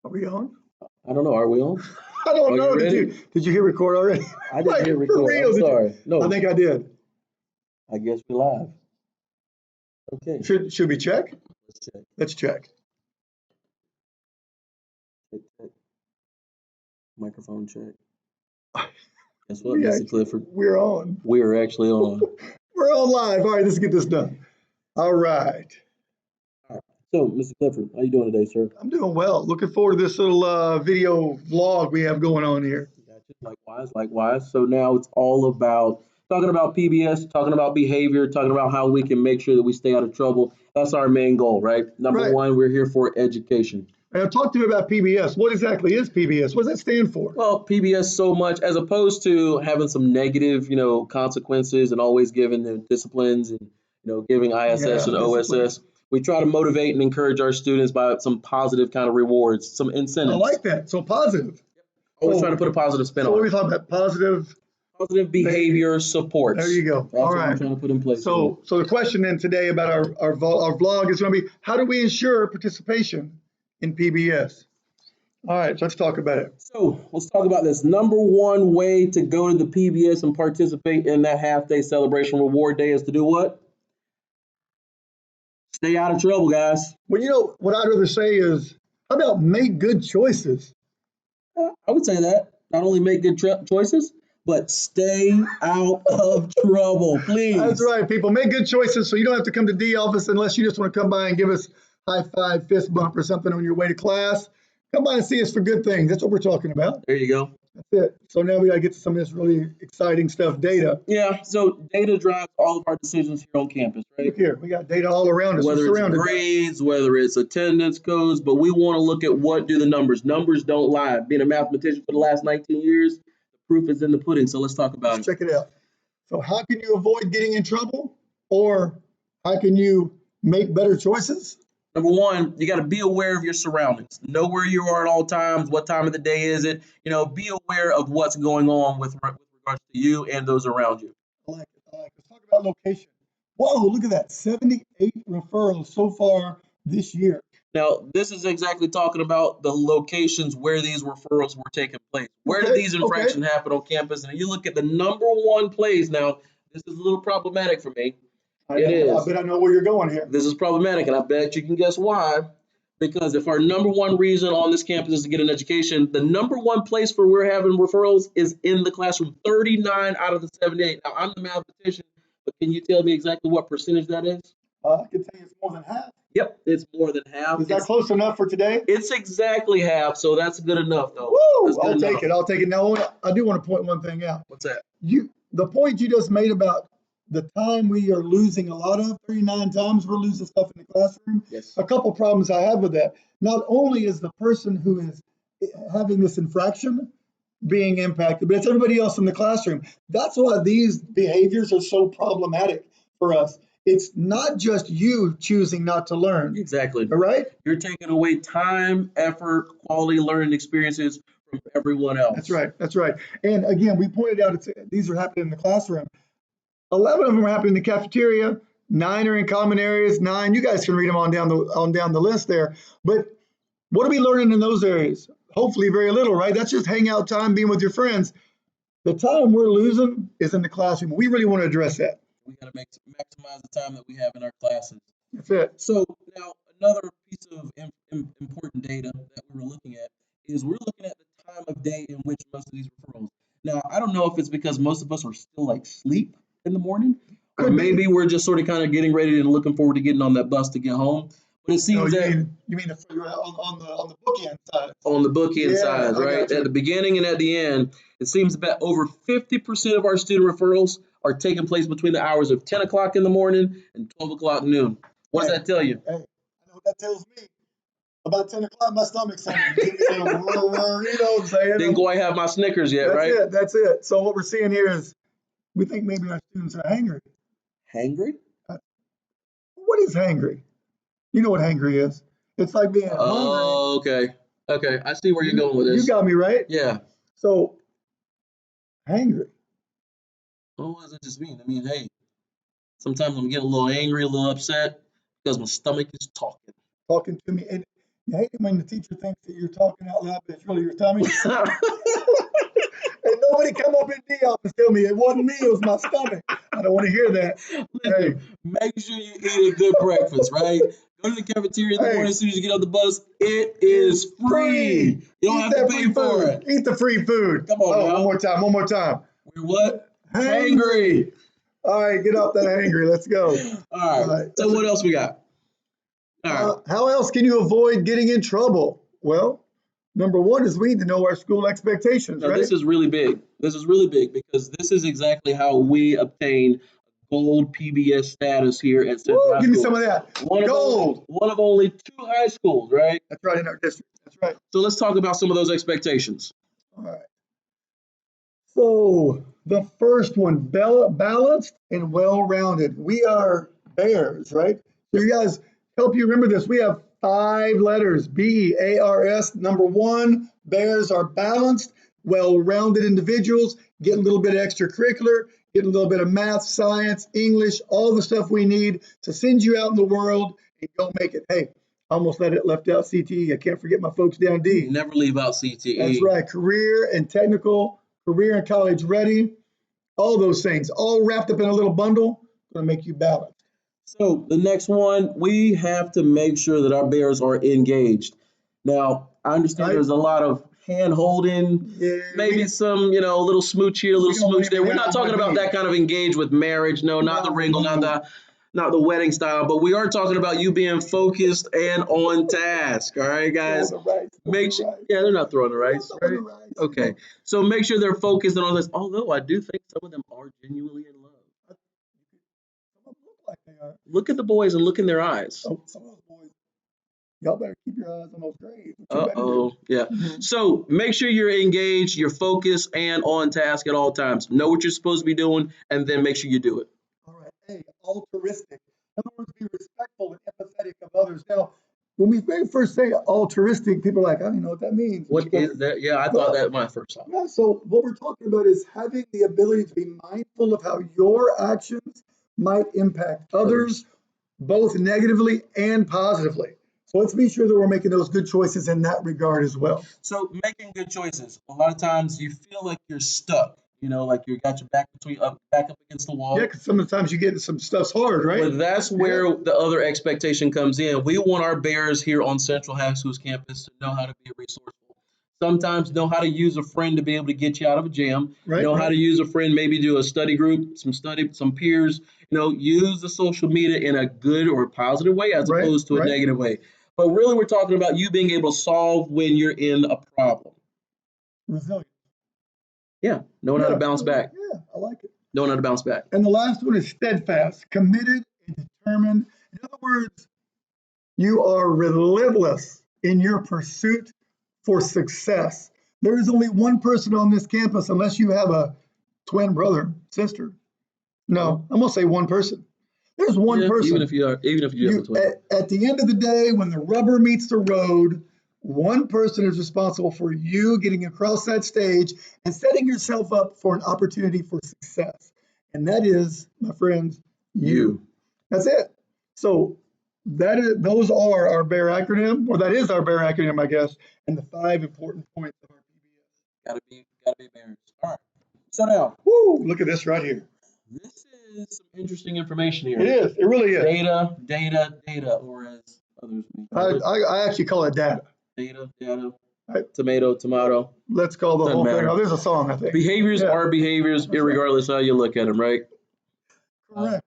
Are we on? I don't know. Are we on? I don't Are know. you ready? Did you hit record already? I didn't Like, hit for record. real, I'm did you? sorry. No, I think I did. I guess we're live. Okay, Should we check? let's check. Let's check. Check. Microphone check. Guess what, We Mr. actually, Clifford? we're on. We are actually on. We're on live. All right, let's get this done. All right. All right. So, Mr. Clifford, how you doing today, sir? I'm doing well. Looking forward to this little video vlog we have going on here. Gotcha. Likewise. So now it's all about talking about PBS, talking about behavior, talking about how we can make sure that we stay out of trouble. That's our main goal, right? Number Right. one, we're here for education. And talk to me about PBS. What exactly is PBS? What does that stand for? Well, PBS so much as opposed to having some negative, consequences and always giving them disciplines and, giving ISS and OSS. disciplines. We try to motivate and encourage our students by some positive kind of rewards, some I incentives. like that. So positive. Always trying to put a positive spin So what are on we it. talking about? Positive. Positive behavior supports. There you go. That's All what right. I'm trying to put in place. So the question then today about our vlog is going to be, how do we ensure participation in PBS? All right, so let's talk about it. So let's talk about this. Number one way to go to the PBS and participate in that half-day celebration reward day is to do what? Stay out of trouble, guys. Well, you know, what I'd rather say is, how about make good choices? I would say that. Not only make good choices, but stay out of trouble, please. That's right, people. Make good choices so you don't have to come to D office unless you just want to come by and give us high five, fist bump, or something on your way to class. Come by and see us for good things. That's what we're talking about. There you go. That's it. So now we got to get to some of this really exciting stuff, data. Yeah, so data drives all of our decisions here on campus, right? Look here, we got data all around us. Whether We're it's surrounded by it. grades, whether it's attendance codes, but we want to look at what do the numbers. Numbers don't lie. Being a mathematician for the last 19 years, the proof is in the pudding. So let's talk about Let's it. check it out. So how can you avoid getting in trouble? Or how can you make better choices? Number one, you got to be aware of your surroundings. Know where you are at all times. What time of the day is it? Be aware of what's going on with regards to you and those around you. I like it. Let's talk about location. Whoa, look at that. 78 referrals so far this year. Now, this is exactly talking about the locations where these referrals were taking place. Where did Okay, these infractions happen on campus? And you look at the number one place. Now, this is a little problematic for me. I is. bet I know where you're going here. This is problematic, and I bet you can guess why. Because if our number one reason on this campus is to get an education, the number one place where we're having referrals is in the classroom. 39 out of the 78. Now, I'm the mathematician, but can you tell me exactly what percentage that is? I can tell you it's more than half. Yep, it's more than half. Is that close enough for today? It's exactly half, so that's good enough, though. Woo! I'll take it. I'll take it. Now, I do want to point one thing out. What's that? The point you just made about the time we are losing a lot of, 39 times we're losing stuff in the classroom. Yes. A couple problems I have with that. Not only is the person who is having this infraction being impacted, but it's everybody else in the classroom. That's why these behaviors are so problematic for us. It's not just you choosing not to learn. Exactly. All right? You're taking away time, effort, quality learning experiences from everyone else. That's right. That's right. And again, we pointed out these are happening in the classroom. 11 of them are happening in the cafeteria. 9 are in common areas. 9, you guys can read them on down the list there. But what are we learning in those areas? Hopefully very little, right? That's just hangout time, being with your friends. The time we're losing is in the classroom. We really want to address that. We got to maximize the time that we have in our classes. That's it. So now another piece of important data that we were looking at is we're looking at the time of day in which most of these referrals. Now, I don't know if it's because most of us are still like sleep in the morning, or maybe we're just sort of kind of getting ready and looking forward to getting on that bus to get home. But it seems you mean on the bookend side. On the bookend side, right? At the beginning and at the end, it seems that over 50% of our student referrals are taking place between the hours of 10 o'clock in the morning and 12 o'clock noon. What does that tell you? Hey, I know what that tells me. About 10 o'clock, my stomach's saying, you know what I'm saying? Didn't quite have my Snickers yet, right? That's it. So what we're seeing here is we think maybe our students are hangry. Hangry? What is hangry? You know what hangry is. It's like being hungry. Oh, okay. Okay, I see where you're going with this. You got me, right? Yeah. So, hangry. Well, what does it just mean? I mean, hey, sometimes I'm getting a little angry, a little upset because my stomach is talking. Talking to me. And You hate it when the teacher thinks that you're talking out loud, but it's really your tummy. And nobody come up in the office and tell me it wasn't me, it was my stomach. I don't want to hear that. Hey, Listen, make sure you eat a good breakfast, right? Go to the cafeteria in the hey, morning as soon as you get off the bus. It it's is free. You don't Eat have to that pay free for food. it. Eat the free food. Come on Oh, now. one more time. We're what? Hangry. All right, get off that hangry. Let's go. All right. So what else we got? All right. How else can you avoid getting in trouble? Well, number one is we need to know our school expectations, Now right? this is really big. This is really big because this is exactly how we obtain gold PBS status here at Central Woo, High give me School. some of that. Gold. One of only 2 high schools, right? That's right, in our district. That's right. So let's talk about some of those expectations. All right. So the first one, balanced and well-rounded. We are bears, right? So you guys, help you remember this. We have 5 letters, BEARS. Number 1, bears are balanced, well-rounded individuals, getting a little bit of extracurricular, getting a little bit of math, science, English, all the stuff we need to send you out in the world and go make it. Hey, I almost left out CTE. I can't forget my folks down D. Never leave out CTE. That's right. Career and technical, career and college ready, all those things, all wrapped up in a little bundle, going to make you balanced. So the next one, we have to make sure that our bears are engaged. Now, I understand there's a lot of hand holding, maybe some, a little smooch here, a little smooch there. We're not talking about that kind of engage with marriage. No, not the wrinkle, not the wedding style, but we are talking about you being focused and on task. All right, guys. Make sure, they're not throwing the rice, right? Okay, so make sure they're focused and on this. Although I do think some of them are genuinely in love. Like they are. Look at the boys and look in their eyes. Some of those boys, y'all better keep your eyes on those grades. Yeah. So make sure you're engaged, you're focused, and on task at all times. Know what you're supposed to be doing, and then make sure you do it. All right. Hey, altruistic. In other words, be respectful and empathetic of others. Now, when we very first say altruistic, people are like, I don't know what that means. What is that? Yeah, I thought that my first time. Yeah, so what we're talking about is having the ability to be mindful of how your actions might impact others, both negatively and positively. So let's be sure that we're making those good choices in that regard as well. So making good choices. A lot of times you feel like you're stuck. Like you got your back back up against the wall. Yeah, because sometimes you get some stuff's hard, right? But that's where the other expectation comes in. We want our bears here on Central High School's campus to know how to be resourceful. Sometimes know how to use a friend to be able to get you out of a jam. How to use a friend, maybe do a study group, some peers. Use the social media in a good or positive way as opposed to a negative way. But really, we're talking about you being able to solve when you're in a problem. Resilient. Yeah, knowing how to bounce back. Yeah, I like it. Knowing how to bounce back. And the last one is steadfast, committed and determined. In other words, you are relentless in your pursuit for success. There is only one person on this campus, unless you have a twin brother, sister. No, I'm gonna say one person. There's one person. Even if you have a twin. At the end of the day, when the rubber meets the road, one person is responsible for you getting across that stage and setting yourself up for an opportunity for success. And that is, my friends, you. That's it. So those are our BEAR acronym, or that is our BEAR acronym, I guess, and the 5 important points of our PBS. Gotta be bears. All right. So now, look at this right here. This is some interesting information here. It is. It really is. Data, or as others may call it. I actually call it data. Data. Tomato. Let's call the whole thing. Oh, there's a song, I think. Behaviors are behaviors, regardless how you look at them, right? Correct.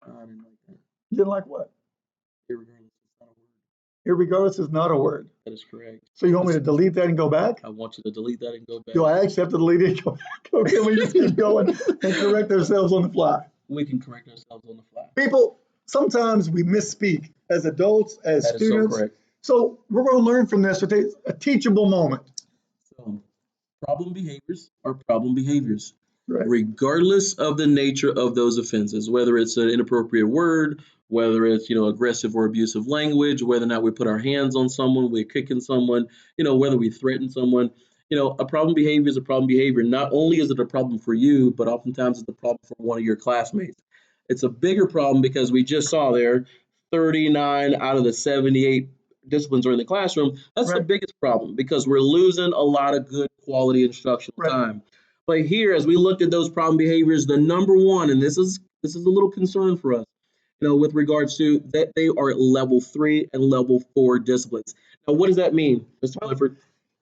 I didn't like that. You didn't like what? Irregardless is not a word. Irregardless is not a word. That is correct. So you want me to delete that and go back? I want you to delete that and go back. Do I actually have to delete it and go back? Okay, we just keep going and correct ourselves on the fly. We can correct ourselves on the fly. People, sometimes we misspeak as adults, as students. So we're going to learn from this. It's a teachable moment. So problem behaviors are problem behaviors. Right. Regardless of the nature of those offenses, whether it's an inappropriate word, whether it's aggressive or abusive language, whether or not we put our hands on someone, we're kicking someone, whether we threaten someone, a problem behavior is a problem behavior. Not only is it a problem for you, but oftentimes it's a problem for one of your classmates. It's a bigger problem because we just saw there 39 out of the 78 disciplines are in the classroom, that's the Right. biggest problem because we're losing a lot of good quality instructional Right. time. But here, as we looked at those problem behaviors, the number one, and this is a little concern for us, with regards to that they are level 3 and level 4 disciplines. Now, what does that mean, Mr. Well, Clifford?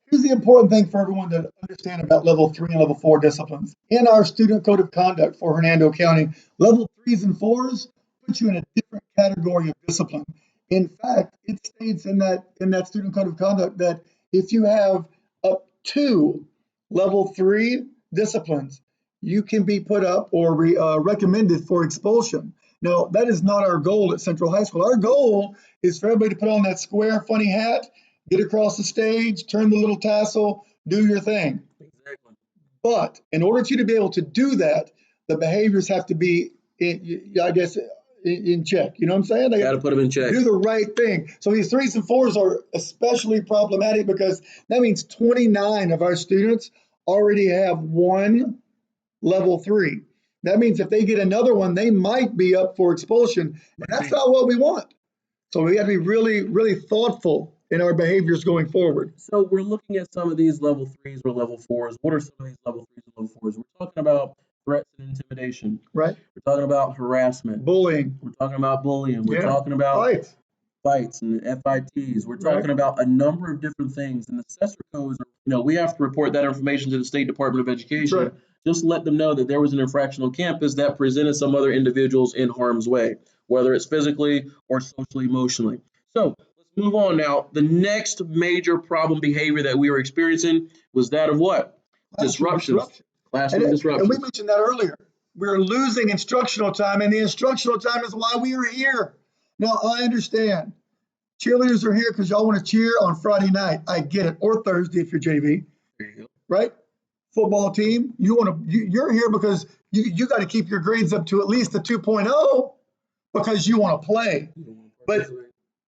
here's the important thing for everyone to understand about level 3 and level 4 disciplines. In our student code of conduct for Hernando County, level 3s and 4s put you in a different category of discipline. In fact, it states in that student code of conduct that if you have up to level 3 disciplines, you can be put up or recommended for expulsion. Now, that is not our goal at Central High School. Our goal is for everybody to put on that square funny hat, get across the stage, turn the little tassel, do your thing. Exactly. But in order for you to be able to do that, the behaviors have to be, in check. You know what I'm saying? They Got to put them in check. do the right thing. So these 3s and 4s are especially problematic because that means 29 of our students already have one level 3. That means if they get another one, they might be up for expulsion. And that's not what we want. So we have to be really, really thoughtful in our behaviors going forward. So we're looking at some of these level 3s or level 4s. What are some of these level 3s and level 4s? We're talking about threats and intimidation. Right? We're talking about harassment. Bullying. We're talking about bullying. We're Yeah. talking about Fights. fights and FITs. We're Right. talking about a number of different things. And the assessor codes, we have to report that information to the State Department of Education. Right. Just let them know that there was an infraction on campus that presented some other individuals in harm's way, whether it's physically or socially, emotionally. So let's move on now. The next major problem behavior that we were experiencing was that of what? Disruptions. Classroom disruptions. And we mentioned that earlier. We're losing instructional time, and the instructional time is why we are here. Now, I understand. Cheerleaders are here because y'all want to cheer on Friday night. I get it. Or Thursday if you're JV. There you go. Right? Football team, you're here because you got to keep your grades up to at least a 2.0 because you want to play.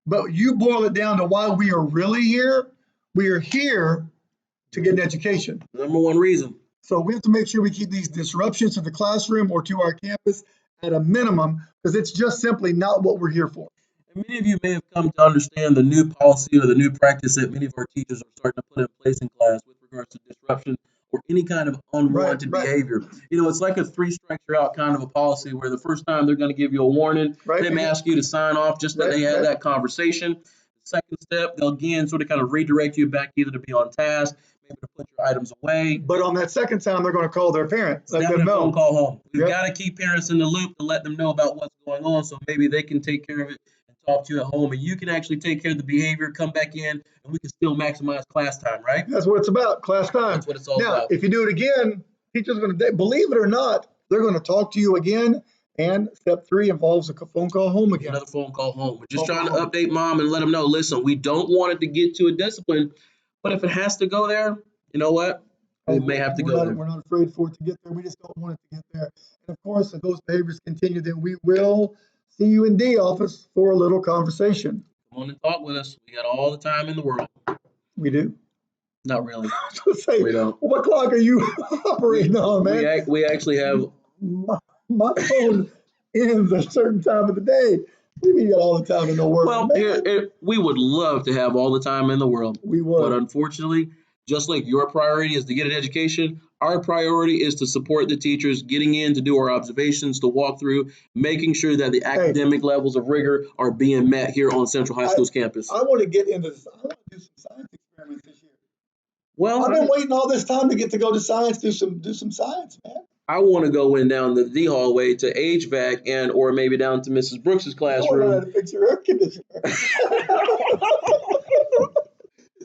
But you boil it down to why we are really here. We are here to get an education. Number one reason. So we have to make sure we keep these disruptions to the classroom or to our campus at a minimum because it's just simply not what we're here for. And many of you may have come to understand the new policy or the new practice that many of our teachers are starting to put in place in class with regards to disruption or any kind of unwanted behavior. It's like a 3 strikes you're out kind of a policy where the first time they're going to give you a warning, they may ask you to sign off just that they had that conversation. Second step, they'll again sort of kind of redirect you back either to be on task, maybe to put your items away. But on that second time, they're going to call their parents. Let Definitely them know. phone call home. We've got to keep parents in the loop to let them know about what's going on so maybe they can take care of it and talk to you at home and you can actually take care of the behavior, come back in, and we can still maximize class time, right? That's what it's about, class time. That's what it's all now, about. If you do it again, teacher's going to, believe it or not, they're going to talk to you again. And step 3 involves a phone call home again. Another phone call home. We're just trying to update mom and let them know, listen, we don't want it to get to a discipline, but if it has to go there, you know what? We may have to go there. We're not afraid for it to get there. We just don't want it to get there. And of course, if those behaviors continue, then we will see you in D office for a little conversation. Come on and talk with us. We got all the time in the world. We do. Not really. Say, we don't. What clock are you operating on, man? We actually have. My phone ends at a certain time of the day. We got all the time in the world. Well, we would love to have all the time in the world. We would. But unfortunately, just like your priority is to get an education, our priority is to support the teachers getting in to do our observations, to walk through, making sure that the academic levels of rigor are being met here on Central High School's campus. I want to get into this. I want to do some science experiments this year. Well, I've been waiting all this time to get to go to science, do some science, man. I want to go in down the D hallway to HVAC and or maybe down to Mrs. Brooks's classroom. I want to fix your air conditioner. Is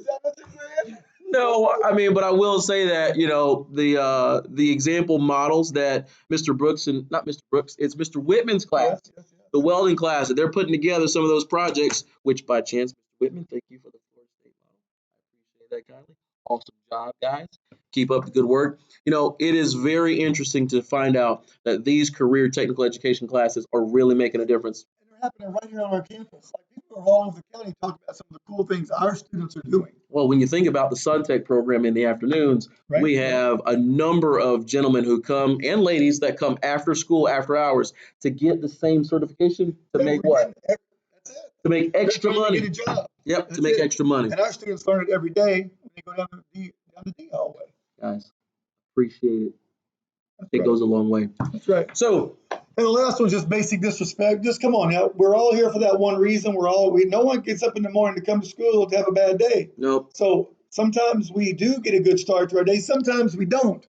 that what you're saying? No, I mean, but I will say that, the example models that Mr. Brooks and not Mr. Brooks, it's Mr. Whitman's class, the welding class, that they're putting together some of those projects, which by chance, Mr. Whitman, thank you for the Florida State model. I appreciate that kindly. Awesome job, guys. Keep up the good work. It is very interesting to find out that these career technical education classes are really making a difference. And they're happening right here on our campus. Like people are all over the county talking about some of the cool things our students are doing. Well, when you think about the SunTech program in the afternoons, we have a number of gentlemen who come and ladies that come after school, after hours to get the same certification to make what? That's it. To make They're extra trying money. to get a job. Yep, That's to make it. extra money. And our students learn it every day when they go down the D hallway. Guys, appreciate it. That's It right. goes a long way. That's right. So, And the last one's just basic disrespect. Just come on now. We're all here for that one reason. No one gets up in the morning to come to school to have a bad day. nope. So sometimes we do get a good start to our day. Sometimes we don't.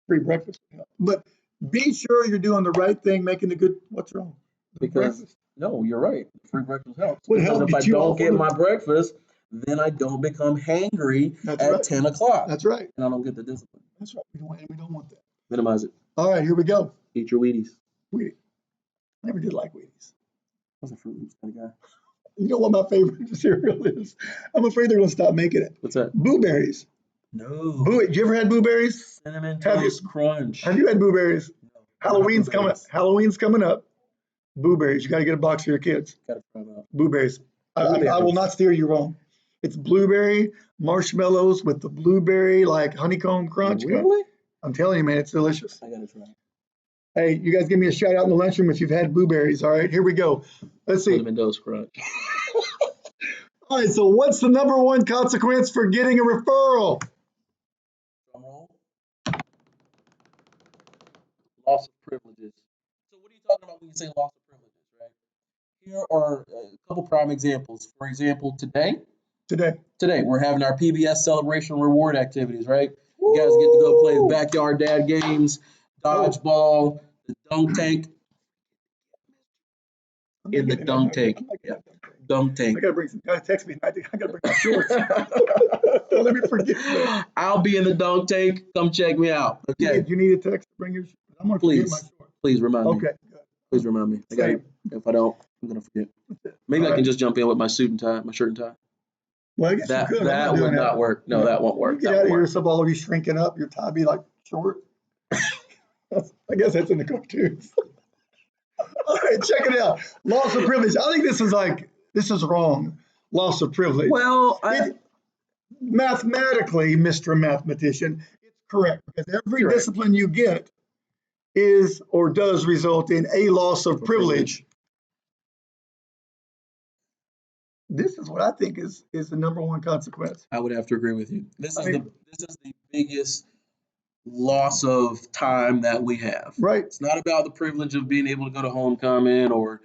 Free breakfast. But be sure you're doing the right thing, making the good. What's wrong? Because Breakfast. no, you're right. Free breakfast helps. Would Because help if I get you don't off get on my breakfast, then I don't become hangry That's at right. 10 o'clock. That's right. And I don't get the discipline. That's right. We don't want that. Minimize it. All right, here we go. Eat your Wheaties. Wheaties. Never did like Wheaties. I was a Fruit Loops kind of guy. You know what my favorite cereal is? I'm afraid they're going to stop making it. What's that? Blueberries. No. Did you ever had blueberries? Cinnamon Have you- Toast Crunch. Have you had blueberries? No, Halloween's not coming. blueberries. Halloween's coming up. Blueberries. You got to get a box for your kids. Gotta try them out. Blueberries. I will Blueberries. not steer you wrong. It's blueberry marshmallows with the blueberry like honeycomb crunch. Really? I'm telling you, man, it's delicious. I gotta try it. Hey, you guys give me a shout out in the lunchroom if you've had blueberries. All right, here we go. Let's see. Cinnamon Toast Crunch. All right, so what's the number one consequence for getting a referral? Drum roll. Loss of privileges. So what are you talking about when you say loss of privileges, right? Here are a couple prime examples. For example, today we're having our PBS celebration reward activities, right? You guys get to go play the backyard dad games, dodgeball, the dunk tank. In the dunk tank. Yeah. Dunk tank. I gotta text me. I gotta bring my shorts. Don't let me forget that. I'll be in the dunk tank. Come check me out. Okay. You need a text to bring your shorts. I'm gonna forget my Please. shorts. Please remind me. Okay. Good. Please remind me. I got it. If I don't, I'm gonna forget. Maybe I can just jump in with my suit and tie, my shirt and tie. Well, I guess That you could. that would not work. No, that won't work. You get That out of won't here, work. so all of you shrinking up, your tie be like short. I guess that's in the cartoons. All right, check it out. Loss of privilege. I think this is wrong. Loss of privilege. Well, Mathematically, Mr. Mathematician, it's correct because every Correct. discipline you get is or does result in a loss of privilege. This is what I think is the number one consequence. I would have to agree with you. This is the biggest loss of time that we have. Right. It's not about the privilege of being able to go to homecoming or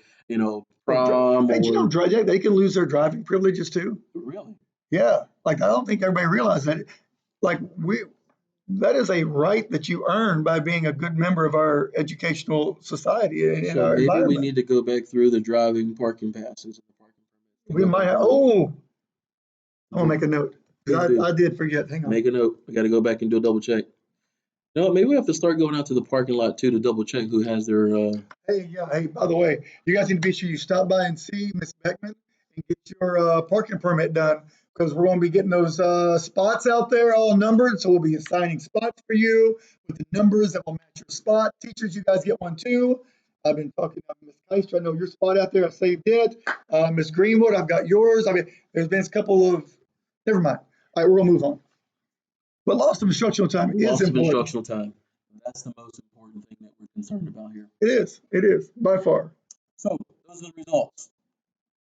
prom. Hey, or, you know, they can lose their driving privileges too. Really? Yeah, like I don't think everybody realizes that. Like that is a right that you earn by being a good member of our educational society and So our maybe environment. we need to go back through the driving parking passes. We might have. I'm gonna make a note. Please I did forget. Hang on. Make a note. I got to go back and do a double check. No, maybe we have to start going out to the parking lot too to double check who has their. Hey, by the way, you guys need to be sure you stop by and see Miss Beckman and get your parking permit done because we're going to be getting those spots out there all numbered. So we'll be assigning spots for you with the numbers that will match your spot. Teachers, you guys get one too. I've been talking to Miss Keister. I know your spot out there. I saved it. Miss Greenwood, I've got yours. I mean, there's been a couple of. Never mind. All right, we're going to move on. But loss of instructional time is Loss of important. instructional time. That's the most important thing that we're concerned about here. It is, by far. So those are the results.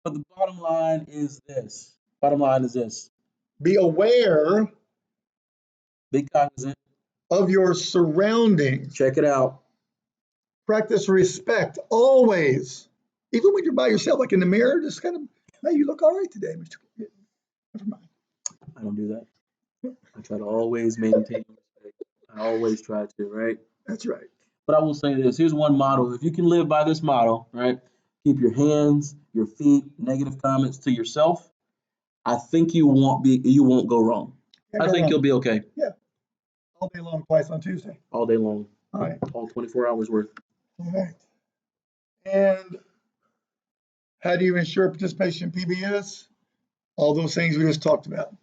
But the bottom line is this. Bottom line is this. Be aware Be cognizant. of your surroundings. Check it out. Practice respect always. Even when you're by yourself, like in the mirror, just kind of, hey, you look all right today, Mr. Never mind. I don't do that. I try to always maintain respect. I always try to, right? That's right. But I will say this. Here's one model. If you can live by this model, right? Keep your hands, your feet, negative comments to yourself. I think you won't go wrong. I think you'll be okay. Yeah. All day long, twice on Tuesday. All day long. All right. All 24 hours worth. All right. And how do you ensure participation in PBS? All those things we just talked about.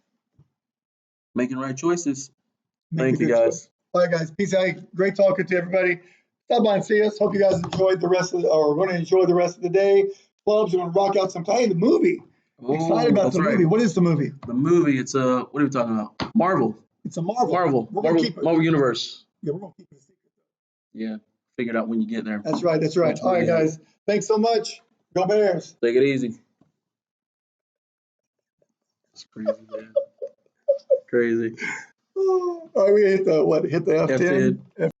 Making right choices. Make Thank a you, good guys. choice. All right, guys. Peace out. Great talking to everybody. Stop by and see us. Hope you guys enjoyed the rest of or going to enjoy the rest of the day. Clubs are going to rock out some. Hey, the movie. Excited about the movie. What is the movie? The movie, it's a, what are we talking about? Marvel. It's a Marvel. Marvel Universe. Yeah, we're going to keep it a secret. Yeah, figure it out when you get there. That's right. All right, guys. Thanks so much. Go Bears. Take it easy. It's crazy, man. Crazy. All right, we hit the F10.